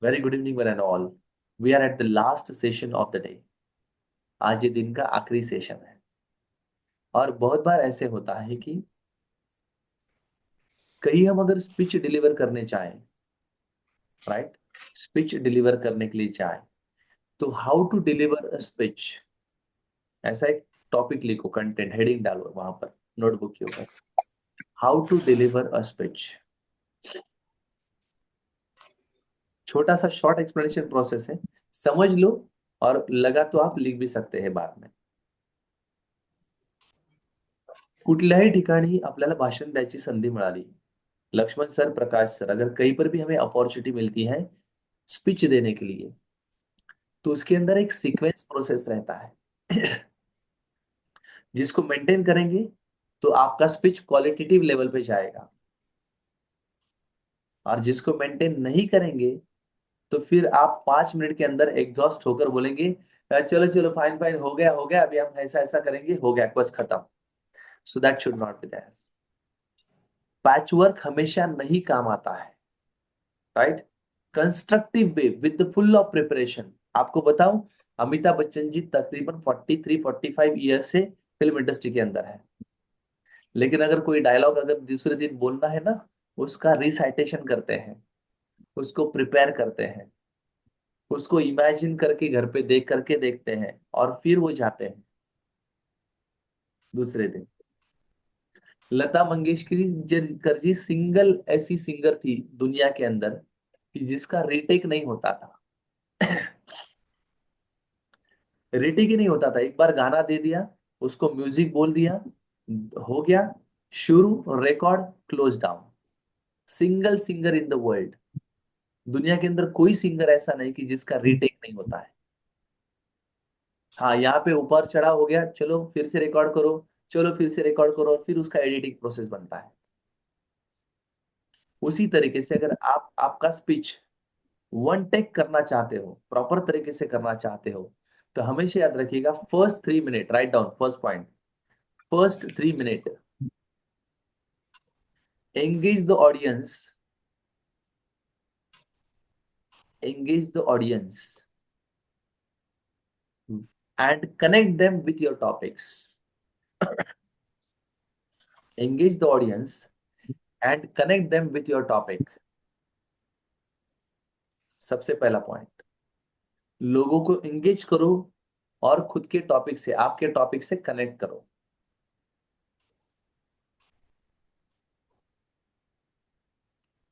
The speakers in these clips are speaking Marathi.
Very good evening one and all. We are at the last session of the day. आज ये दिन का आखिरी सेशन है। और बहुत बार ऐसे होता है कि कहीं हम अगर स्पीच डिलीवर करने चाहें, राइट, स्पीच डिलीवर करने के लिए चाहें, तो हाउ टू डिलीवर अ स्पीच, ऐसा एक टॉपिक लिखो, कंटेंट हेडिंग डालो वहां पर, नोटबुक के ऊपर, हाउ टू डिलीवर अ स्पीच। छोटा सा शॉर्ट एक्सप्लेनेशन प्रोसेस है, समझ लो। और लगा तो आप लिख भी सकते हैं बाद में। कुठल्याही ठिकाणी आपल्याला भाषण द्यायची संधी मिळाली, लक्ष्मण सर, प्रकाश सर, अगर कहीं पर भी हमें अपॉर्चुनिटी मिलती है स्पीच देने के लिए, तो उसके अंदर एक सीक्वेंस प्रोसेस रहता है जिसको मेंटेन करेंगे तो आपका स्पीच क्वालिटेटिव लेवल पे जाएगा। और जिसको मेंटेन नहीं करेंगे तो फिर आप 5 मिनट के अंदर एग्जॉस्ट होकर बोलेंगे, चलो चलो, फाइन फाइन, हो गया, अभी हम ऐसा ऐसा करेंगे, हो गया, बस खत्म। So that should not be there. Patch work हमेशा नहीं काम आता है, right. Constructive way with the full of preparation. आपको बताऊं, अमिताभ बच्चन जी तकरीबन 43-45 ईयर से फिल्म इंडस्ट्री के अंदर है। लेकिन अगर कोई डायलॉग अगर दूसरे दिन बोलना है ना, उसका रिसाइटेशन करते हैं, उसको प्रिपेयर करते हैं, उसको इमेजिन करके घर पे देख करके देखते हैं, और फिर वो जाते हैं दूसरे दिन। लता मंगेशकर जी सिंगल ऐसी सिंगर थी दुनिया के अंदर कि जिसका रीटेक नहीं होता था। रीटेक ही नहीं होता था, एक बार गाना दे दिया, उसको म्यूजिक बोल दिया, हो गया, शुरू, record, close down. Single singer in the world. दुनिया के अंदर कोई सिंगर ऐसा नहीं कि जिसका रीटेक नहीं होता है। हाँ, यहाँ पे ऊपर चढ़ा हो गया, चलो फिर से रिकॉर्ड करो, चलो फिर से रिकॉर्ड करो, और फिर उसका एडिटिंग प्रोसेस बनता है। उसी तरीके से अगर आप आपका स्पीच वन टेक करना चाहते हो, प्रॉपर तरीके से करना चाहते हो, तो हमेशा याद रखिएगा, first 3 minute, write down first point, first 3 minute engage the audience, engage the audience and connect them with your topics. Engage the audience and connect them with your topic. सबसे पहला पॉइंट, लोगों को एंगेज करो और खुद के टॉपिक से, आपके टॉपिक से कनेक्ट करो,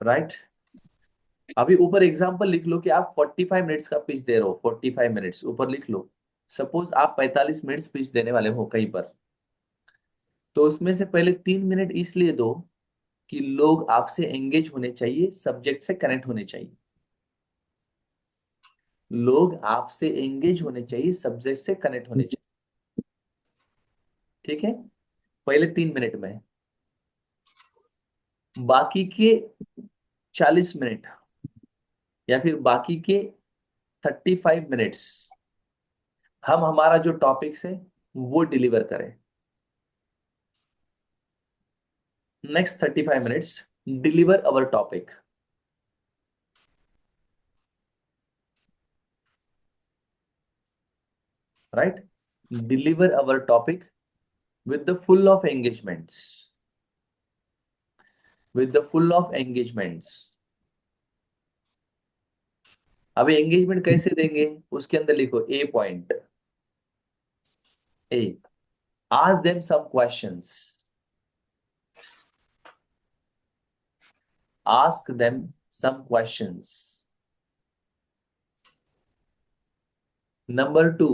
राइट। अभी ऊपर एग्जांपल लिख लो कि आप 45 मिनट्स का पिच दे रहे हो, 45 मिनट्स ऊपर लिख लो। सपोज आप 45 मिनट्स पिच देने वाले हो कहीं पर, तो उसमें से पहले 3 मिनट इसलिए दो कि लोग आपसे एंगेज होने चाहिए, सब्जेक्ट से कनेक्ट होने चाहिए। लोग आपसे एंगेज होने चाहिए, सब्जेक्ट से कनेक्ट होने चाहिए। ठीक है, पहले 3 मिनट में। बाकी के 40 मिनट या फिर बाकी के 35 मिनट्स हम हमारा जो टॉपिक्स है वो डिलीवर करें। Next 35 minutes deliver our topic, right. Deliver our topic with the full of engagements, with the full of engagements। अभी एंगेजमेंट कैसे देंगे, उसके अंदर लिखो ए पॉइंट, ए, ask them some questions, ask them some questions। Number 2,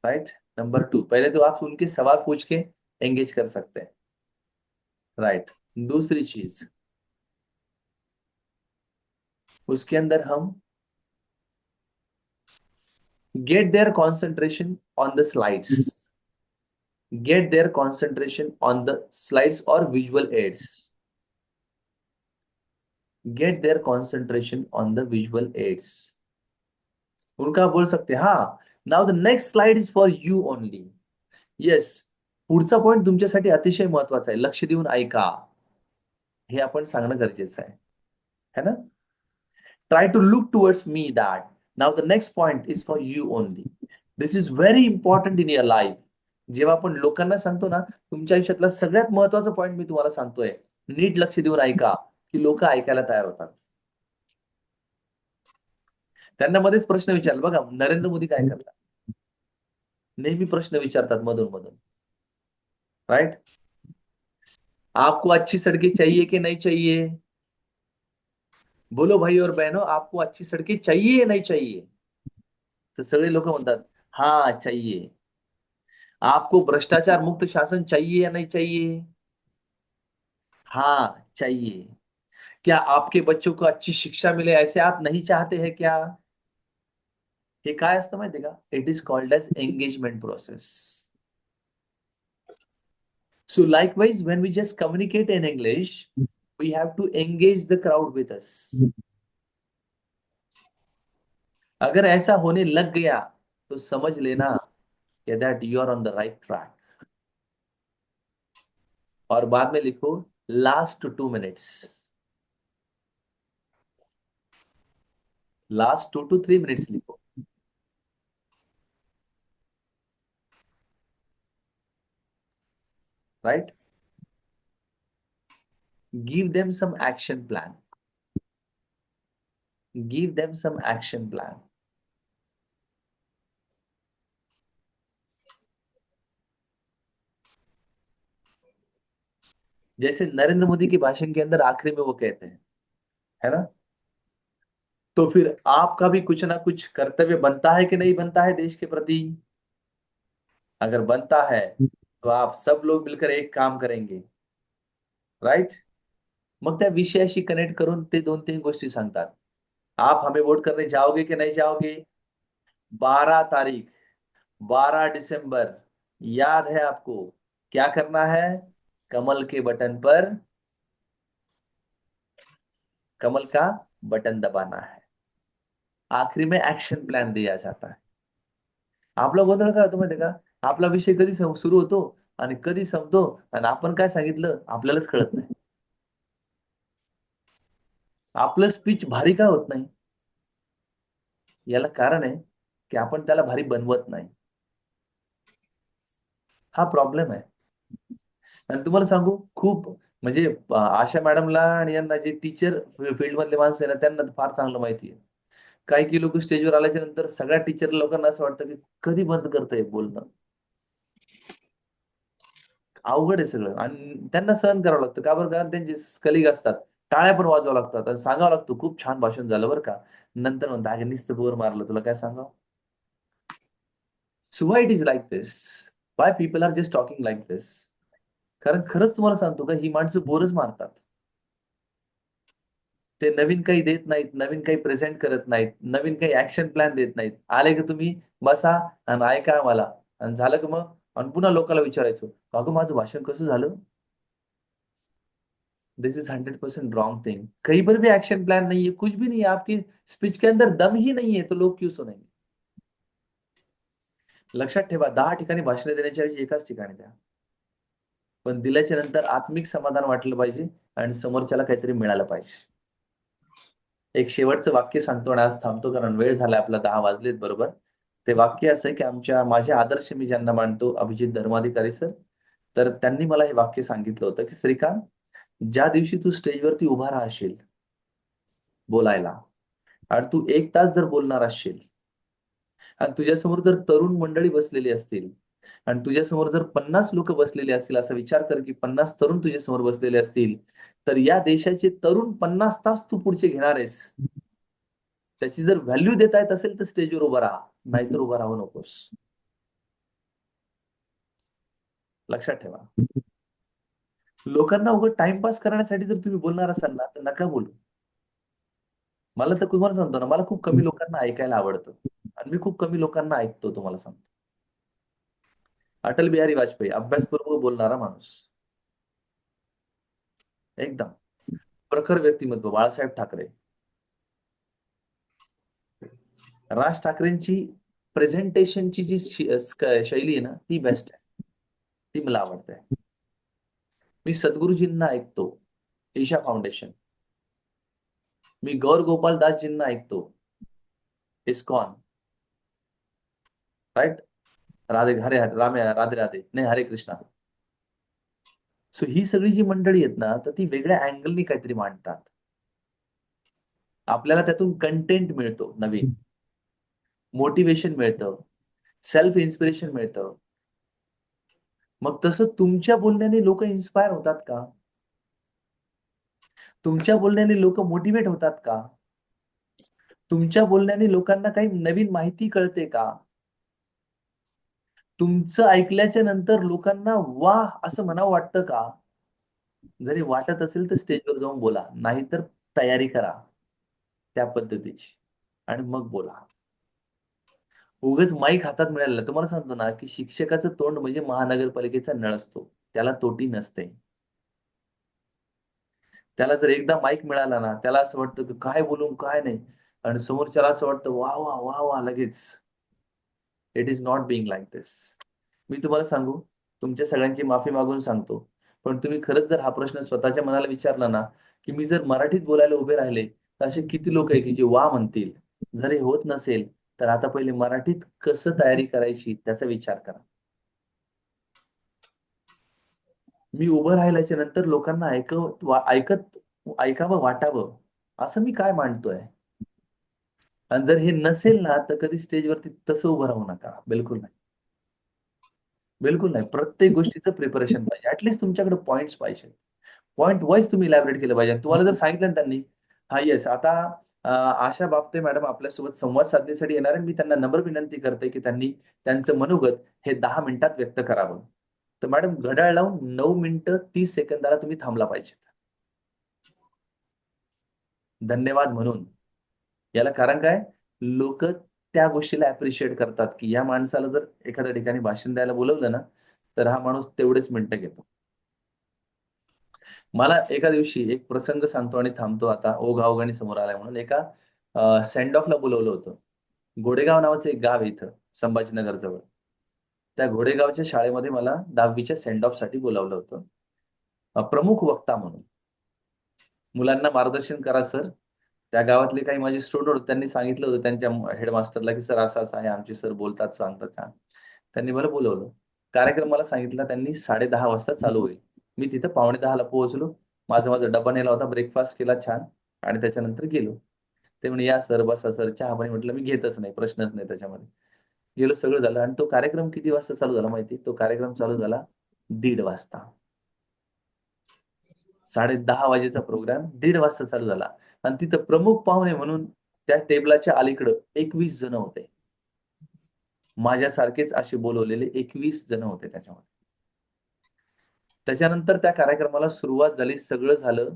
right, number 2, पहले तो आप उनके सवाल पूछ के एंगेज कर सकते हैं, राइट। दूसरी चीज, उसके अंदर हम get their concentration on the slides, get their concentration on the slides और visual aids, get their concentration on the visual aids. उनका बोल सकते हैं, हाँ, now the next slide is for you only. Yes, पुढचा पॉइंट तुमच्यासाठी अतिशय महत्वाचा आहे, लक्ष देऊन ऐका। हे आपण सांगणं गरजेचं आहे, है ना? Try to look towards me that. Now the next point is for you only. This is very important in your life. जेव्हा आपण लोकांना सांगतो ना, तुमच्या आयुष्यातला सगळ्यात महत्वाचा पॉइंट मी तुम्हाला सांगतोय, नीट लक्ष देऊन ऐका, की लोक ऐकायला तयार होतात. त्यांना मध्येच प्रश्न विचारला बघा, नरेंद्र मोदी काय करतात, नेहमी प्रश्न विचारतात मधून मधून, राइट? आपको अच्छी सड़कें चाहिए कि नहीं चाहिए? बोलो भाई और बहनों, आपको अच्छी सड़कें चाहिए या नहीं चाहिए? तर सगळे लोक म्हणतात, हा चाहिए. आपको भ्रष्टाचार मुक्त शासन चाहिए या नहीं चाहिए? हाँ चाहिए. क्या आपके बच्चों को अच्छी शिक्षा मिले ऐसे आप नहीं चाहते हैं क्या? हे काय असतं माहितीये का? It is called edge engagement process. So likewise, when we just communicate in English, we have to engage the crowd with us. अगर ऐसा होने लग गया तो समझ लेना कि that you are on the right track. और बाद में लिखो last 2 minutes, last 2 to 3 minutes लिखो, right? Give them some action plan. Give them some action plan. जैसे नरेंद्र मोदी के भाषण के अंदर आखिरी में वो कहते हैं, है ना? तो फिर आपका भी कुछ ना कुछ कर्तव्य बनता है कि नहीं बनता है देश के प्रति? अगर बनता है तो आप सब लोग मिलकर एक काम करेंगे, राइट? मग त्या विषयाशी कनेक्ट करून ते 2-3 गोष्टी सांगतात. आप हमें वोट करने जाओगे कि नहीं जाओगे? 12 तारीख, 12 दिसंबर, याद है आपको क्या करना है? कमल के बटन पर कमल का बटन दबाना है. आखिरी में एक्शन प्लान दिया जाता है. आपला गोंधळ काय होतो माहितीये का? आपला विषय कधी सुरू होतो आणि कधी संपतो आणि आपण काय सांगितलं आपल्यालाच कळत नाही. आपलं स्पीच भारी का होत नाही? याला कारण आहे की आपण त्याला भारी बनवत नाही. हा प्रॉब्लेम आहे. आणि तुम्हाला सांगू खूप म्हणजे आशा मॅडमला आणि यांना जे टीचर फील्ड मधले माणसं आहे ना त्यांना फार चांगलं माहिती आहे. काही काही लोक स्टेजवर आल्याच्या नंतर सगळ्या टीचर लोकांना असं वाटतं की कधी बंद करतंय बोलणं. अवघड आहे सगळं आणि त्यांना सहन करावं लागतं. का बरं? कारण त्यांचे कलिग असतात. टाळ्या पण वाजवावं लागतात आणि सांगावं लागतं, "खूप छान भाषण झालं बरं का." नंतर म्हणतात, "अगं नुसतं बोर मारलं, तुला काय सांगावं?" So why it is like this? Why people are just talking like this? कारण खरंच तुम्हाला सांगतो का, ही माणसं बोरच मारतात. ते नवीन काही देत नाहीत, नवीन काही प्रेझेंट करत नाहीत, नवीन काही ॲक्शन प्लॅन देत नाहीत. आले की तुम्ही बसा आणि ऐका आम्हाला आणि झालं की मग आणि पुन्हा लोकांना विचारायचं, "अगं माझं भाषण कसं झालं?" दिस इज 100% रॉन्ग थिंग. कहीं पर भी एक्शन प्लान नहीं है, कुछ भी नहीं है, आपकी स्पीच के अंदर दम ही नहीं है, तो लोग क्यों सुनेंगे? लक्षात ठेवा, 10 ठिकाणी भाषण देण्याच्या ऐवजी एकाच ठिकाणी द्या. पण दिल्याच्या नंतर आत्मिक समाधान वाटलं पाहिजे आणि समोरच्याला काहीतरी मिळालं पाहिजे. एक शेवटचं वाक्य सांगतो आणि आज थांबतो कारण वेळ झालाय आपला 10 वाजलेत बरोबर. ते वाक्य असं आहे की माझे आदर्श मी ज्यांना मानतो अभिजित धर्माधिकारी सर. तर त्यांनी मला हे वाक्य सांगितलं होतं की श्रीकांत, ज्या दिवशी तू स्टेजवरती उभा राहशील बोलायला आणि तू 1 तास जर बोलणार असशील आणि तुझ्यासमोर जर तरुण मंडळी बसलेली असतील आणि तुझ्यासमोर जर 50 लोक बसलेले असतील, असा विचार कर की 50 तरुण तुझ्यासमोर बसलेले असतील, तर या देशाचे तरुण 50 तास तू पुढचे घेणार आहेस. त्याची जर व्हॅल्यू देता येत असेल तर स्टेजवर उभा राहा, नाहीतर उभा राहू नकोस. लक्षात ठेवा. लोकांना उगाच टाइमपास करण्यासाठी जर तुम्ही बोलणार असाल ना, तर नका बोलू. मला तर तुम्हाला सांगतो ना, मला खूप कमी लोकांना ऐकायला आवडतं आणि मी खूप कमी लोकांना ऐकतो तुम्हाला सांगतो. अटल बिहारी वाजपेयी अभ्यासपूर्वक बोलणारा माणूस. एकदम. प्रखर व्यक्तिमत्व बाळासाहेब ठाकरे. राज ठाकरेंची प्रेझेंटेशनची जी शैली आहे ना, ती बेस्ट आहे. ती मला आवडते. मी सद्गुरुजींना ऐकतो. ईशा फाउंडेशन. मी गौर गोपाल दासजींना ऐकतो, इस्कॉन, राईट. राधे हरे हरे राम राधे राधे नाही हरे कृष्णा. सो ही सगळी जी मंडळी आहेत ना, तर ती वेगळ्या अँगलनी काहीतरी मांडतात. आपल्याला त्यातून कंटेंट मिळतो, नवीन मोटिवेशन मिळतं, सेल्फ इन्स्पिरेशन मिळतं. मग तसं तुमच्या बोलण्याने लोक इन्स्पायर होतात का? तुमच्या बोलण्याने लोक मोटिवेट होतात का? तुमच्या बोलण्याने लोकांना काही नवीन माहिती कळते का? तुमचं ऐकल्याच्या नंतर लोकांना वाह असं म्हणावं वाटतं का? जरी वाटत असेल तर स्टेजवर जाऊन बोला, नाहीतर तयारी करा त्या पद्धतीची आणि मग बोला. उगाच माईक हातात मिळालेला. तुम्हाला सांगतो ना, की शिक्षकाचं तोंड म्हणजे महानगरपालिकेचा नळ असतो. त्याला तोटी नसते. त्याला जर एकदा माईक मिळाला ना, त्याला असं वाटतं, की काय बोलू, काय नाही. आणि समोरच्याला असं वाटतं, वाह, वाह, वाह, वाह! लगेच. It is not being like this. मी तुम्हाला सांगू, तुमच्या सगळ्यांची माफी मागून सांगतो. पण तुम्ही खरंच जर हा प्रश्न स्वतःच्या मनाला विचारला ना, की मी जर मराठीत बोलायला उभे राहिले, तर असे किती लोक आहे, की जे वाह म्हणतील. जर हे होत नसेल, तर आता पहिले मराठीत कसं तयारी करायची त्याचा विचार करा. मी उभं राहिल्याच्या नंतर लोकांना ऐकावं वाटावं, असं मी काय मांडतोय. आणि जर हे नसेल ना, तर कधी स्टेजवरती तसं उभं राहू नका. बिलकुल नाही. बिलकुल नाही. प्रत्येक गोष्टीचं प्रिपरेशन पाहिजे. तुमच्याकडे पॉइंट्स पाहिजे. पॉइंट वाईज तुम्ही इलॅबोरेट केलं पाहिजे. तुम्हाला जर सांगितलं ना त्यांनी, "हां, येस, आता आशा बापते मॅडम आपल्यासोबत संवाद साधण्यासाठी येणार आहे. मी त्यांना नम्र विनंती करते, की त्यांनी त्यांचं मनोगत हे 10 मिनिटात व्यक्त करावं." तर मॅडम घड्याळ लावून 9 मिनिटं 30 सेकंदाला तुम्ही थांबला पाहिजेत. धन्यवाद म्हणून. याला कारण काय? लोकं त्या गोष्टीला अप्रिशिएट करतात, की या माणसाला जर एखाद्या ठिकाणी भाषण द्यायला बोलावलं ना, तर हा माणूस तेवढेच मिनिटं घेतो. मला एका दिवशी एक प्रसंग सांगतो आणि थांबतो आता. ओघाओघाने समोर आलाय म्हणून. एका सेंड ऑफला बोलावलं होतं. घोडेगाव नावाचं एक गाव आहे इथं संभाजीनगर जवळ. त्या घोडेगावच्या शाळेमध्ये मला 10वीच्या सेंड ऑफसाठी बोलावलं होतं. प्रमुख वक्ता म्हणून. मुलांना मार्गदर्शन करा सर. त्या गावातले काही माझे स्टुडंट होते. त्यांनी सांगितलं होतं त्यांच्या हेडमास्टरला, की "सर असं-असं आहे. आमचे सर बोलतात, सांगतात छान." त्यांनी मला बोलावलं. कार्यक्रम मला सांगितला त्यांनी 10:30 वाजता चालू होईल. मी तिथं 9:45 पोहोचलो. माझा डब्बा नेला होता. ब्रेकफास्ट केला छान आणि त्याच्यानंतर गेलो. ते म्हणे, "या सर, बसा सर, चहा-पाणी." म्हटलं, "मी घेतच नाही, प्रश्नच नाही त्याच्यामध्ये." गेलो, सगळं झालं आणि तो कार्यक्रम किती वाजता चालू झाला माहिती तो कार्यक्रम चालू झाला 1:30 वाजता. 10:30 वाजेचा प्रोग्राम 1:30 वाजता चालू झाला आणि तिथं प्रमुख पाहुणे म्हणून त्या टेबलाच्या अलीकडं 21 जण होते. माझ्यासारखेच असे बोलवलेले 21 जण होते त्याच्यामध्ये. त्याच्यानंतर त्या कार्यक्रमाला सुरुवात झाली, सगळं झालं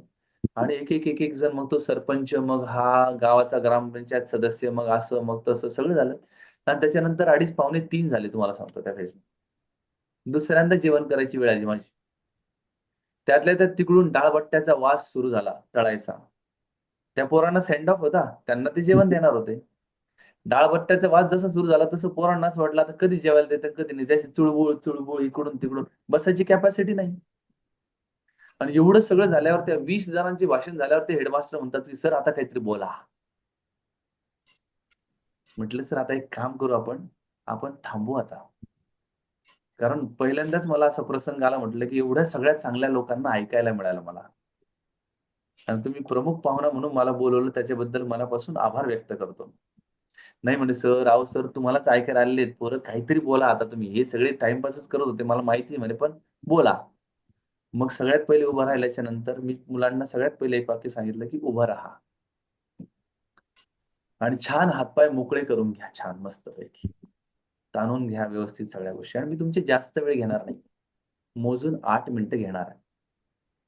आणि एक जण मग तो सरपंच, मग हा गावाचा ग्रामपंचायत सदस्य, मग असं, मग तसं सगळं झालं आणि त्याच्यानंतर 2:30 पावणे 3 झाले तुम्हाला सांगतो त्या फेजमध्ये. दुसऱ्यांदा जेवण करायची वेळ आली माझी. त्यातल्या त्यात तिकडून डाळ-बट्ट्याचा वास सुरू झाला तळायचा. त्या पोरांना सेंड ऑफ होता. त्यांना ते जेवण देणार होते. डाळ-बट्ट्याचा वास जसा सुरू झाला, तसं पोरांना असं वाटलं, आता कधी जेवायला देतात, कधी नाही. त्याची चुळबुळ, चुळबुळ इकडून-तिकडून बसायची कॅपॅसिटी नाही. आणि एवढं सगळं झाल्यावर त्या 20 जणांचे भाषण झाल्यावर ते हेडमास्टर म्हणतात, की "सर आता काहीतरी बोला." म्हटलं, "सर आता एक काम करू आपण. आपण थांबू आता." कारण पहिल्यांदाच मला असा प्रसंग आला म्हटलं, की एवढ्या सगळ्या चांगल्या लोकांना ऐकायला मिळालं मला. आणि तुम्ही प्रमुख पाहुणा म्हणून मला बोलावलं त्याच्याबद्दल मनापासून आभार व्यक्त करतो. नाही म्हणे, "सर, अहो सर तुम्हालाच ऐकायला आलेले आहेत पोरं. काहीतरी बोला आता तुम्ही. हे सगळे टाईमपासच करत होते मला माहिती आहे म्हणे, पण बोला." मग सगळ्यात पहिले उभं राहिल्याच्या नंतर मी मुलांना सगळ्यात पहिले एक वाक्य सांगितलं, की "उभं राहा आणि छान हातपाय मोकळे करून घ्या छान मस्तपैकी. ताणून घ्या व्यवस्थित सगळ्या गोष्टी आणि मी तुमचे जास्त वेळ घेणार नाही. मोजून 8 मिनिटं घेणार आहे.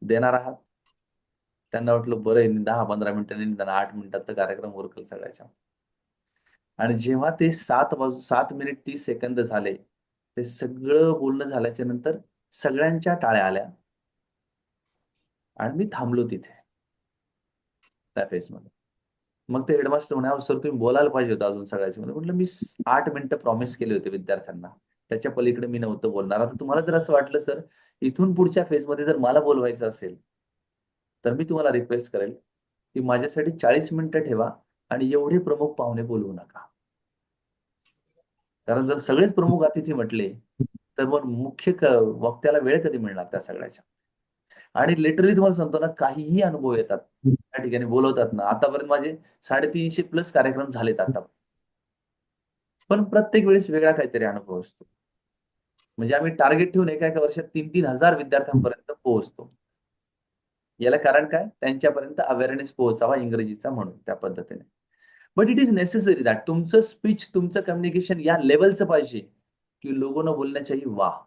देणार आहात?" त्यांना वाटलं बरं आहे 10-15 मिनिटांनी निदान 8 मिनिटात तर कार्यक्रम उरकेल सगळ्याच्या. आणि जेव्हा ते 7 मिनिट 30 सेकंद झाले, ते सगळं बोलणं झाल्याच्या नंतर सगळ्यांच्या टाळ्या आल्या आणि मी थांबलो तिथे त्या फेजमध्ये. मग ते हेडमास्टर म्हणे, "अहो सर तुम्ही बोलायला पाहिजे होतं अजून सगळ्याच्या मध्ये." म्हटलं, "मी 8 मिनिटं प्रॉमिस केले होते विद्यार्थ्यांना. त्याच्या पलीकडे मी नव्हतं बोलणार. आता तुम्हाला जर असं वाटलं सर, इथून पुढच्या फेजमध्ये जर मला बोलवायचं असेल, तर मी तुम्हाला रिक्वेस्ट करेल की माझ्यासाठी 40 मिनिटं ठेवा आणि एवढे प्रमुख पाहुणे बोलवू नका. कारण जर सगळेच प्रमुख अतिथी म्हटले तर मग मुख्य वक्त्याला वेळ कधी मिळणार त्या सगळ्याच्या. आणि लिटरली तुम्हाला सांगतो ना, काहीही अनुभव येतात त्या ठिकाणी बोलवतात ना. आतापर्यंत माझे 350 प्लस कार्यक्रम झालेत आता. पण प्रत्येक वेळेस वेगळा काहीतरी अनुभव असतो. म्हणजे आम्ही टार्गेट ठेवून एका एका वर्षात 3-3 हजार विद्यार्थ्यांपर्यंत पोहोचतो. याला कारण काय? त्यांच्यापर्यंत अवेअरनेस पोहोचावा इंग्रजीचा म्हणून त्या पद्धतीने. But it is necessary that तुमचं स्पीच, तुमचं कम्युनिकेशन या लेव्हलचं पाहिजे, की लोगों ने बोलना चाहिए वाह!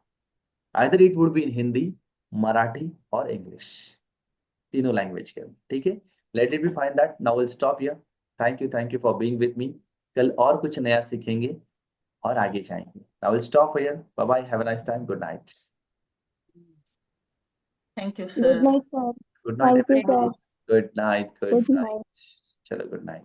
Either it would be in Hindi, Marathi और इंग्लिश. तीनों लैंग्वेज के, ठीक है? Let it be fine that. Now will stop here. Thank you for being with me. कल और कुछ नया सीखेंगे और आगे जाएंगे. Now will stop here. Bye bye. Have a nice time. Good Knight. Thank you, Good sir. night, sir. Good Knight Thank you, everybody. sir. Good Knight. Good Good night. Knight. चलो गुड नाइट.